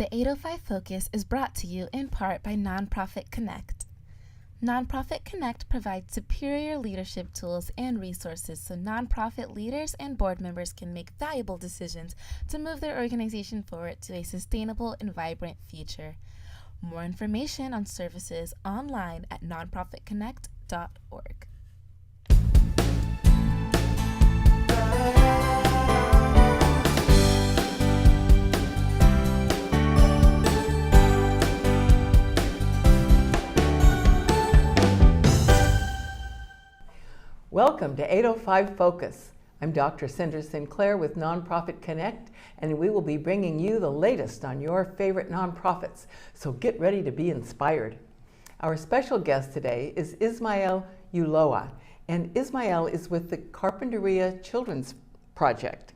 The 805 Focus is brought to you in part by Nonprofit Connect. Nonprofit Connect provides superior leadership tools and resources so nonprofit leaders and board members can make valuable decisions to move their organization forward to a sustainable and vibrant future. More information on services online at nonprofitconnect.org. Welcome to 805 Focus. I'm Dr. Cynder Sinclair with Nonprofit Connect, and we will be bringing you the latest on your favorite nonprofits, so get ready to be inspired. Our special guest today is Ismael Ulloa, and Ismael is with the Carpinteria Children's Project.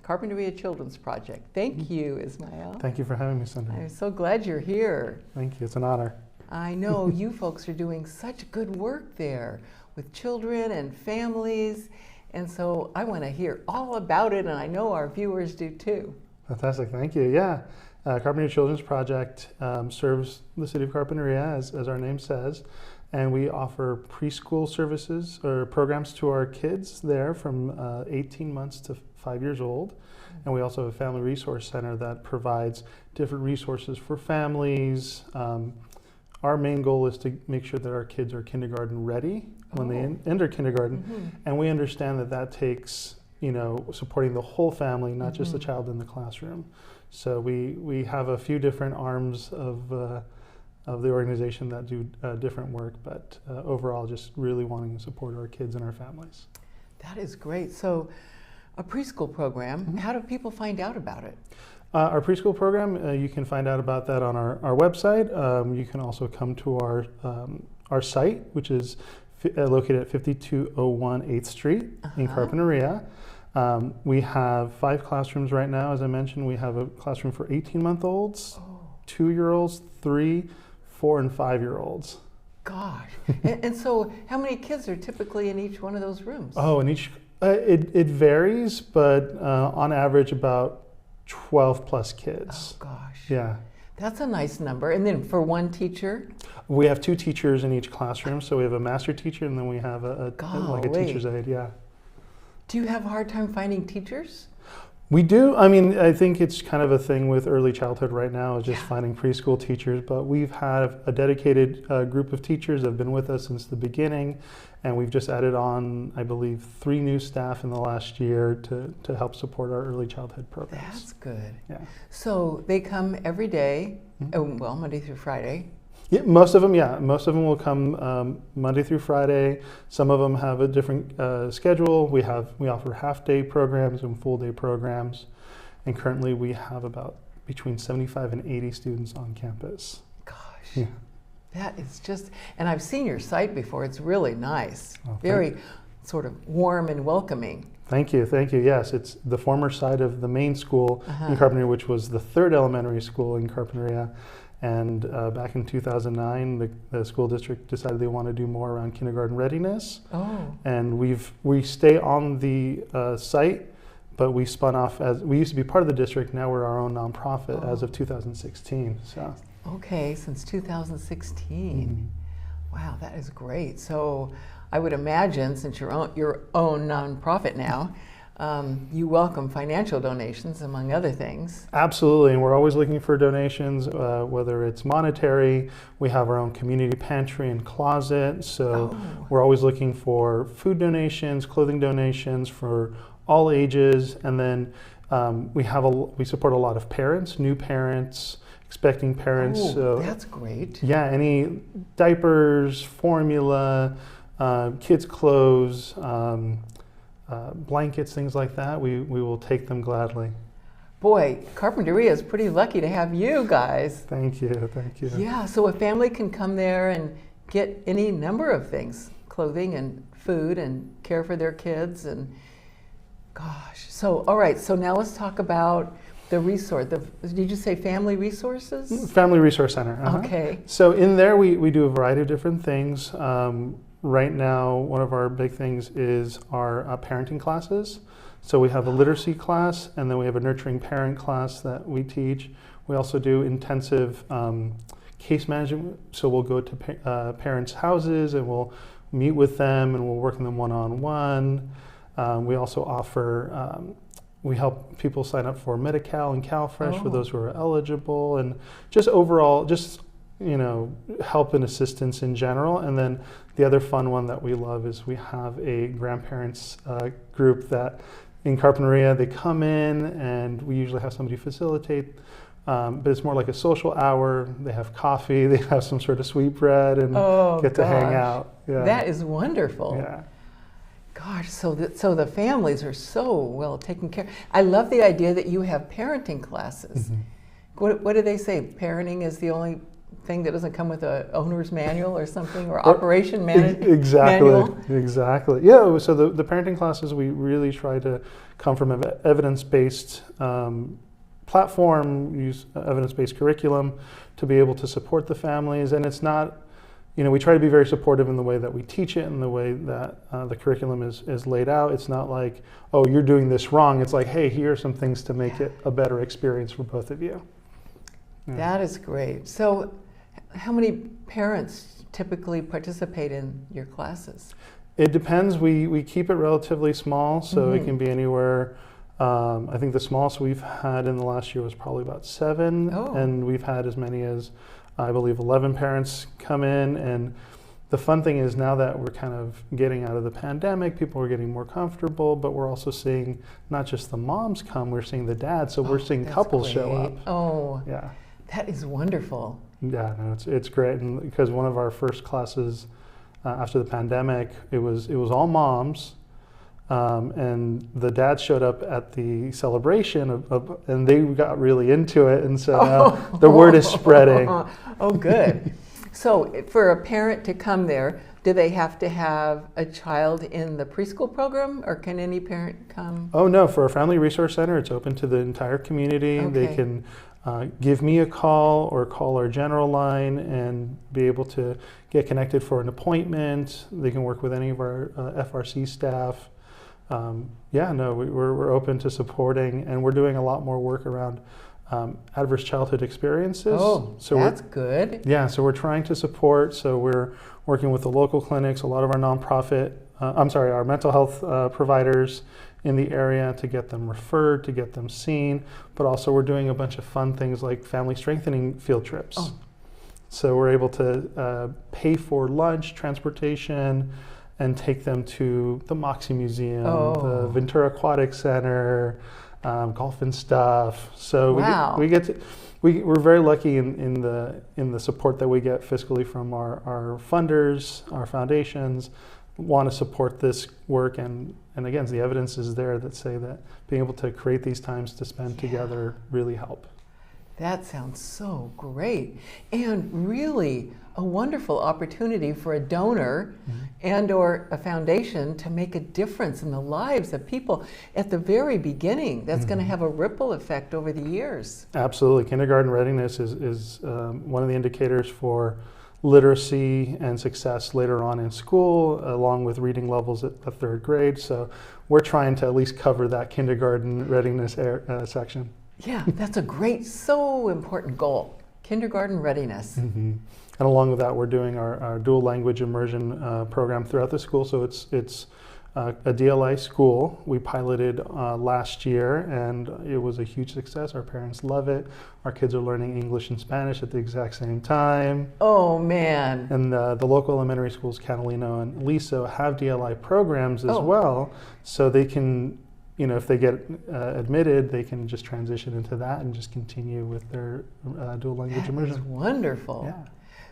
Thank you, Ismael. Thank you for having me, Cynder. I'm so glad you're here. Thank you, it's an honor. I know you folks are doing such good work there with children and families, and so I want to hear all about it, and I know our viewers do too. Fantastic, thank you. Yeah, Carpinteria Children's Project serves the city of Carpinteria, as our name says, and we offer preschool services or programs to our kids there from 18 months to 5 years old. And we also have a family resource center that provides different resources for families. Our main goal is to make sure that our kids are kindergarten ready when they enter kindergarten, and we understand that that takes, supporting the whole family, not just the child in the classroom. So we have a few different arms of the organization that do different work, but overall just really wanting to support our kids and our families. That is great. So a preschool program, how do people find out about it? Our preschool program, you can find out about that on our website. You can also come to our site, which is located at 5201 8th Street in Carpinteria. We have 5 classrooms right now. As I mentioned, we have a classroom for 18-month-olds, 2-year-olds, 3, 4, and 5-year-olds. Gosh. and so how many kids are typically in each one of those rooms? Oh, in each, it varies, but on average about 12 plus kids. Oh gosh. Yeah. That's a nice number. And then for one teacher? We have 2 teachers in each classroom. So we have a master teacher and then we have like a teacher's aide, yeah. Do you have a hard time finding teachers? We do. I mean, I think it's kind of a thing with early childhood right now, is just finding preschool teachers, but we've had a dedicated group of teachers that have been with us since the beginning, and we've just added on, I believe, 3 new staff in the last year to help support our early childhood programs. That's good. Yeah. So they come every day, well, Monday through Friday. Yeah, most of them will come Monday through Friday. Some of them have a different schedule. We offer half-day programs and full-day programs, and currently we have about between 75 and 80 students on campus. Gosh, yeah. That is just, and I've seen your site before. It's really nice, oh, very sort of warm and welcoming. Thank you. Yes, it's the former site of the main school in Carpinteria, which was the 3rd elementary school in Carpinteria. And back in 2009, the school district decided they want to do more around kindergarten readiness. Oh. And we stay on the site, but we spun off we used to be part of the district. Now we're our own nonprofit as of 2016. So. Okay, since 2016. Wow, that is great. So I would imagine, since you're your own nonprofit now, you welcome financial donations, among other things. Absolutely, and we're always looking for donations, whether it's monetary. We have our own community pantry and closet, so we're always looking for food donations, clothing donations for all ages, and then we support a lot of parents, new parents, expecting parents. Oh, so that's great. Yeah, any diapers, formula, kids' clothes, blankets, things like that, we will take them gladly. Boy, Carpinteria is pretty lucky to have you guys. Thank you. Yeah, so a family can come there and get any number of things, clothing and food, and care for their kids, and gosh. So, all right, so now let's talk about the resource. Did you say family resources? Family Resource Center. Okay. So in there we do a variety of different things. Right now, one of our big things is our parenting classes. So we have a literacy class, and then we have a nurturing parent class that we teach. We also do intensive case management. So we'll go to parents' houses and we'll meet with them and we'll work with them one-on-one. We also offer, we help people sign up for Medi-Cal and CalFresh for those who are eligible, and just overall, just, you know, help and assistance in general. And then the other fun one that we love is we have a grandparents group that in Carpinteria, they come in and we usually have somebody facilitate, but it's more like a social hour. They have coffee, they have some sort of sweetbread, and get to hang out. Yeah. That is wonderful. Yeah. Gosh, so the families are so well taken care of. I love the idea that you have parenting classes. What do they say? Parenting is the only thing that doesn't come with a owner's manual or something, or operation manual? Exactly. Yeah, so the parenting classes, we really try to come from an evidence-based platform, use evidence-based curriculum to be able to support the families. And it's not, you know, we try to be very supportive in the way that we teach it and the way that the curriculum is laid out. It's not like, oh, you're doing this wrong. It's like, hey, here are some things to make it a better experience for both of you. Yeah. That is great. So how many parents typically participate in your classes? It depends. We keep it relatively small, so it can be anywhere. I think the smallest we've had in the last year was probably about 7, and we've had as many as, I believe, 11 parents come in. And the fun thing is, now that we're kind of getting out of the pandemic, people are getting more comfortable, but we're also seeing not just the moms come, we're seeing the dads, so we're seeing couples show up. Oh, yeah. That is wonderful. Yeah, no, it's great, and because one of our first classes after the pandemic, it was all moms, and the dads showed up at the celebration and they got really into it, and so now the word is spreading. Oh, good. So for a parent to come there, do they have to have a child in the preschool program, or can any parent come? Oh no, for our Family Resource Center, it's open to the entire community. They can give me a call or call our general line and be able to get connected for an appointment. They can work with any of our FRC staff. We're open to supporting, and we're doing a lot more work around adverse childhood experiences. Oh, so that's good. Yeah, so we're trying to support. So we're working with the local clinics, a lot of our our mental health providers in the area to get them referred, to get them seen, but also we're doing a bunch of fun things like family strengthening field trips. So we're able to pay for lunch, transportation, and take them to the Moxie Museum, the Ventura Aquatic Center, golf and stuff. So we're very lucky in the support that we get fiscally from our funders, our foundations, want to support this work, and again, the evidence is there that say that being able to create these times to spend together really help. That sounds so great, and really a wonderful opportunity for a donor and or a foundation to make a difference in the lives of people at the very beginning. That's going to have a ripple effect over the years. Absolutely. Kindergarten readiness is one of the indicators for literacy and success later on in school, along with reading levels at the 3rd grade. So we're trying to at least cover that kindergarten readiness section. Yeah, that's a great, so important goal, kindergarten readiness. And along with that, we're doing our dual language immersion program throughout the school. So it's a DLI school. We piloted last year, and it was a huge success. Our parents love it. Our kids are learning English and Spanish at the exact same time. Oh, man. And the local elementary schools, Catalina and Liso, have DLI programs as well, so they can, if they get admitted, they can just transition into that and just continue with their dual language immersion. That is wonderful. Yeah.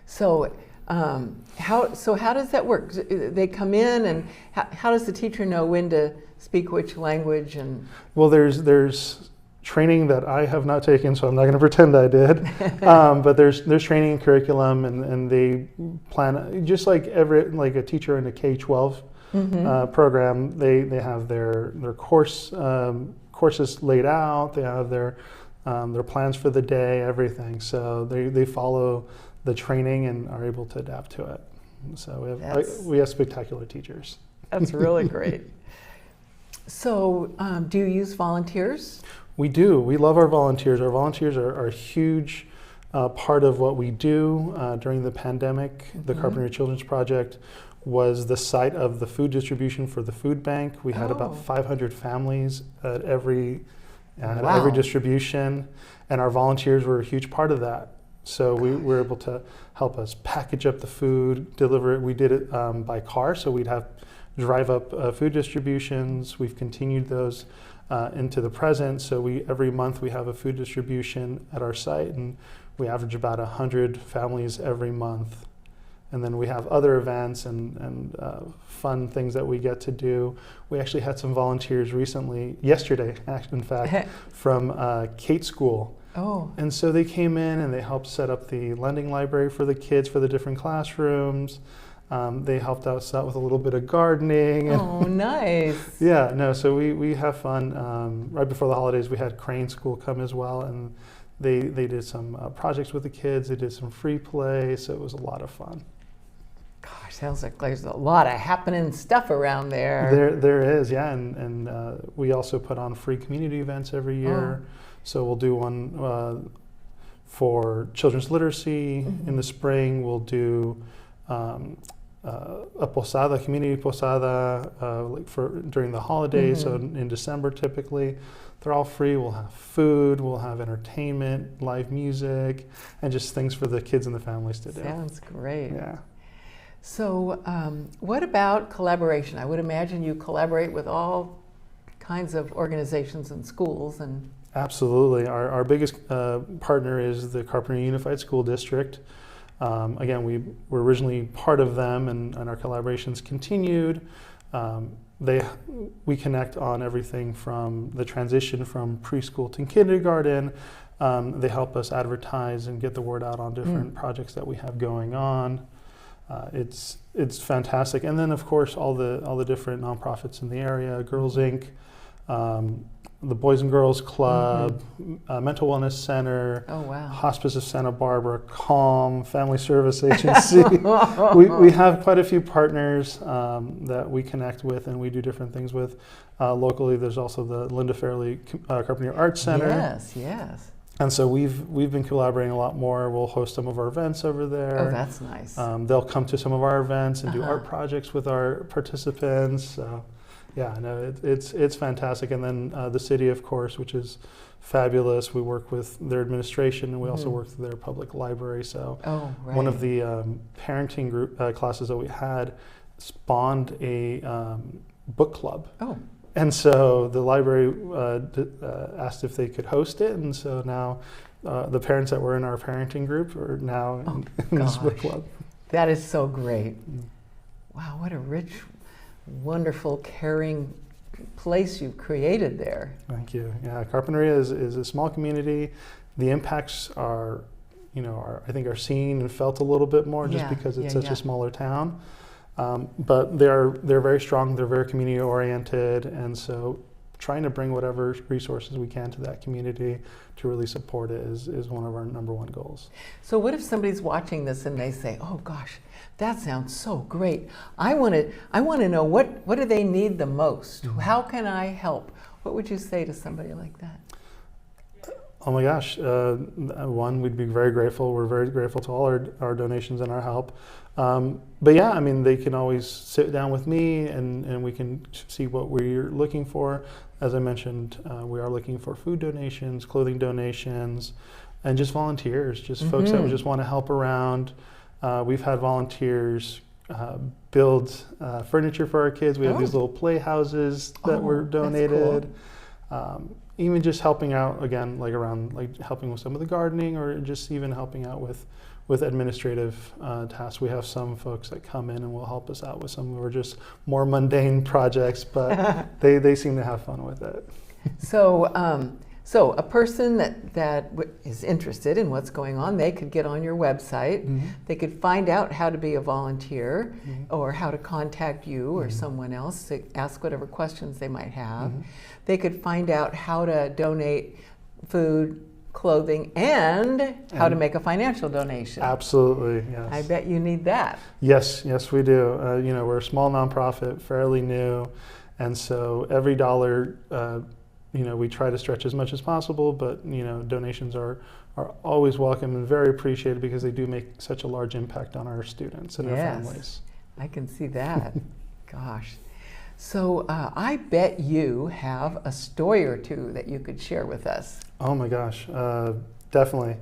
So how does that work? They come in, and how does the teacher know when to speak which language? And well, there's training that I have not taken, so I'm not going to pretend I did. But there's training and curriculum, and they plan just like a teacher in a K-12 program. They have their courses laid out. They have their plans for the day, everything. So they follow the training and are able to adapt to it. So we have spectacular teachers. That's really great. So do you use volunteers? We do. We love our volunteers. Our volunteers are a huge part of what we do. During the pandemic, the Carpinteria Children's Project was the site of the food distribution for the food bank. We had about 500 families at every distribution, and our volunteers were a huge part of that. So we were able to help us package up the food, deliver it. We did it by car, so we'd have drive up food distributions. We've continued those into the present. So every month we have a food distribution at our site, and we average about 100 families every month. And then we have other events and fun things that we get to do. We actually had some volunteers yesterday, in fact, from Kate School. Oh. And so they came in and they helped set up the lending library for the kids for the different classrooms. They helped us out with a little bit of gardening. Oh, nice. Yeah, no, so we have fun. Right before the holidays, we had Crane School come as well, and they did some projects with the kids. They did some free play, so it was a lot of fun. Gosh, sounds like there's a lot of happening stuff around there. There is, yeah, and we also put on free community events every year. Oh. So we'll do one for children's literacy in the spring. We'll do a posada, community posada, during the holidays. So in December, typically, they're all free. We'll have food, we'll have entertainment, live music, and just things for the kids and the families to do. Sounds great. Yeah. So what about collaboration? I would imagine you collaborate with all kinds of organizations and schools. And absolutely. Our biggest partner is the Carpinteria Unified School District. Again, we were originally part of them, and our collaborations continued. We connect on everything from the transition from preschool to kindergarten. They help us advertise and get the word out on different projects that we have going on. It's fantastic. And then, of course, all the different nonprofits in the area, Girls Inc., the Boys and Girls Club, Mental Wellness Center, Hospice of Santa Barbara, Calm, Family Service Agency. we have quite a few partners that we connect with and we do different things with. Locally, there's also the Linda Fairley Carpinteria Arts Center. Yes, yes. And so we've been collaborating a lot more. We'll host some of our events over there. Oh, that's nice. They'll come to some of our events and do art projects with our participants. So, yeah, no, it's fantastic. And then the city, of course, which is fabulous. We work with their administration, and we also work with their public library. So, one of the parenting group classes that we had spawned a book club. Oh. And so the library asked if they could host it, and so now the parents that were in our parenting group are now in this book club. That is so great. Wow, what a rich, wonderful, caring place you've created there. Thank you. Yeah, Carpinteria is a small community. The impacts are I think are seen and felt a little bit more just because it's such a smaller town. But they're very strong, they're very community oriented, and so trying to bring whatever resources we can to that community to really support it is one of our number one goals. So what if somebody's watching this and they say, oh gosh, that sounds so great. I want to know what do they need the most? How can I help? What would you say to somebody like that? Oh my gosh, one, we'd be very grateful. We're very grateful to all our donations and our help. But yeah, I mean, they can always sit down with me and we can see what we're looking for. As I mentioned, we are looking for food donations, clothing donations, and just volunteers, just folks that would just want to help around. We've had volunteers build furniture for our kids. We have these little playhouses that were donated. That's cool. Even just helping out again, like helping with some of the gardening, or just even helping out with administrative tasks. We have some folks that come in and will help us out with some of our just more mundane projects, but they seem to have fun with it. So a person that is interested in what's going on, they could get on your website. They could find out how to be a volunteer or how to contact you or someone else to ask whatever questions they might have. They could find out how to donate food, clothing, and how to make a financial donation. Absolutely, yes. I bet you need that. Yes, we do. We're a small nonprofit, fairly new, and so every dollar we try to stretch as much as possible, but donations are always welcome and very appreciated because they do make such a large impact on our students and their families. I can see that. Gosh. So I bet you have a story or two that you could share with us. Oh my gosh, definitely.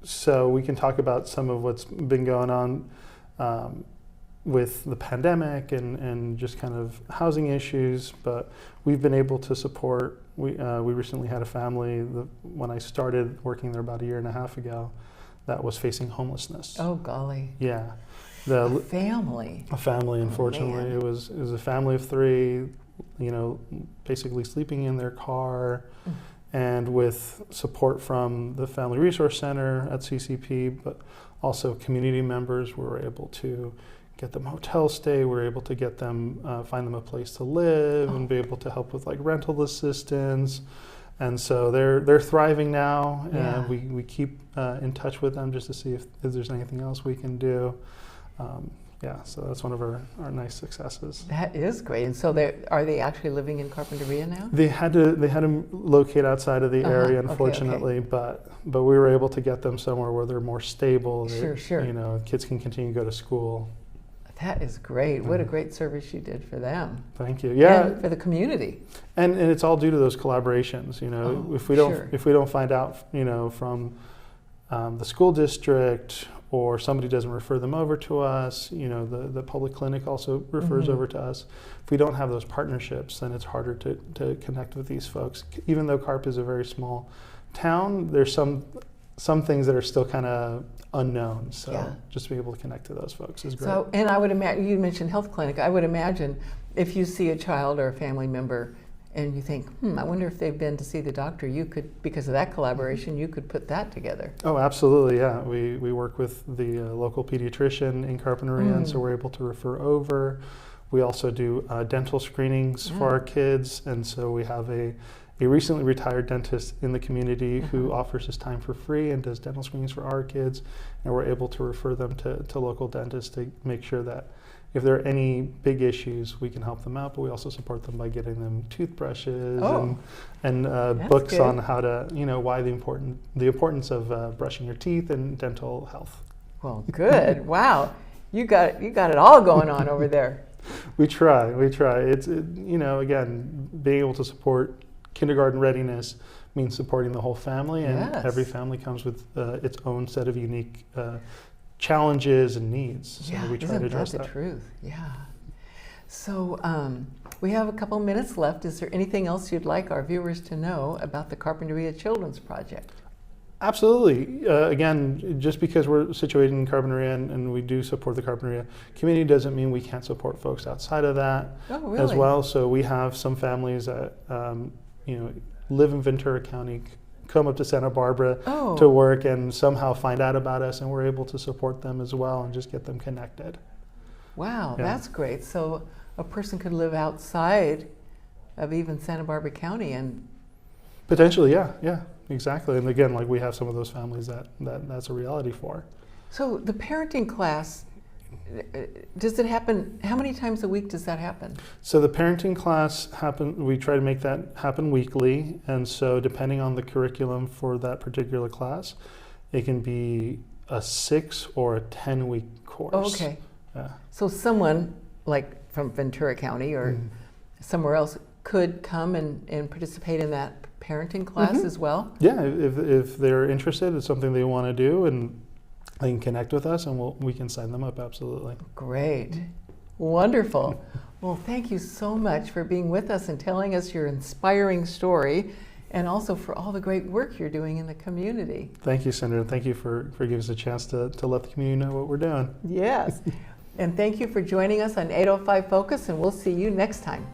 So we can talk about some of what's been going on with the pandemic and just kind of housing issues, but we've been able to support. We recently had a family when I started working there about 1.5 years ago that was facing homelessness. Oh golly. Yeah. A family. A family, unfortunately. Oh, it was a family of 3, basically sleeping in their car. And with support from the Family Resource Center at CCP, but also community members, we were able to get them hotel stay. We were able to get them, find them a place to live, and be able to help with like rental assistance. And so they're thriving now, and we keep in touch with them just to see if there's anything else we can do. So that's one of our nice successes. That is great. And so are they actually living in Carpinteria now? They had to locate outside of the area, unfortunately, okay. but we were able to get them somewhere where they're more stable. Sure. Kids can continue to go to school. That is great. What a great service you did for them. Thank you. Yeah, and for the community. And it's all due to those collaborations. If we don't find out, from the school district, or somebody doesn't refer them over to us, the public clinic also refers over to us. If we don't have those partnerships, then it's harder to connect with these folks. Even though Carp is a very small town, there's some things that are still kind of unknown. So just to be able to connect to those folks is great. So, and I would imagine, you mentioned health clinic, I would imagine if you see a child or a family member and you think, I wonder if they've been to see the doctor, you could, because of that collaboration, you could put that together. Oh, absolutely, yeah. We work with the local pediatrician in Carpinteria, and so we're able to refer over. We also do dental screenings for our kids, and so we have a recently retired dentist in the community who offers his time for free and does dental screenings for our kids, and we're able to refer them to local dentists to make sure that if there are any big issues, we can help them out, but we also support them by getting them toothbrushes and books good. on how to, why the importance of brushing your teeth and dental health. Well, good. Wow, you got it all going on over there. We try. It's again, being able to support kindergarten readiness means supporting the whole family, and every family comes with its own set of unique challenges and needs. So we try to address that. Isn't that the truth? Yeah. So we have a couple minutes left. Is there anything else you'd like our viewers to know about the Carpinteria Children's Project? Absolutely. Again, just because we're situated in Carpinteria and we do support the Carpinteria community doesn't mean we can't support folks outside of that as well. So we have some families that live in Ventura County, come up to Santa Barbara to work, and somehow find out about us, and we're able to support them as well and just get them connected. Wow, that's great. So a person could live outside of even Santa Barbara County and potentially, yeah, exactly. And again, like we have some of those families that's a reality for. So the parenting class, does it happen, how many times a week does that happen? So the parenting class we try to make that happen weekly, and so depending on the curriculum for that particular class, it can be a 6 or a 10-week course. Oh, okay. Yeah. So someone like from Ventura County or somewhere else could come and participate in that parenting class as well? Yeah, if they're interested, it's something they want to do, and they can connect with us, and we can sign them up, absolutely. Great. Wonderful. Well, thank you so much for being with us and telling us your inspiring story, and also for all the great work you're doing in the community. Thank you, Cynder, and thank you for giving us a chance to let the community know what we're doing. Yes. And thank you for joining us on 805 Focus, and we'll see you next time.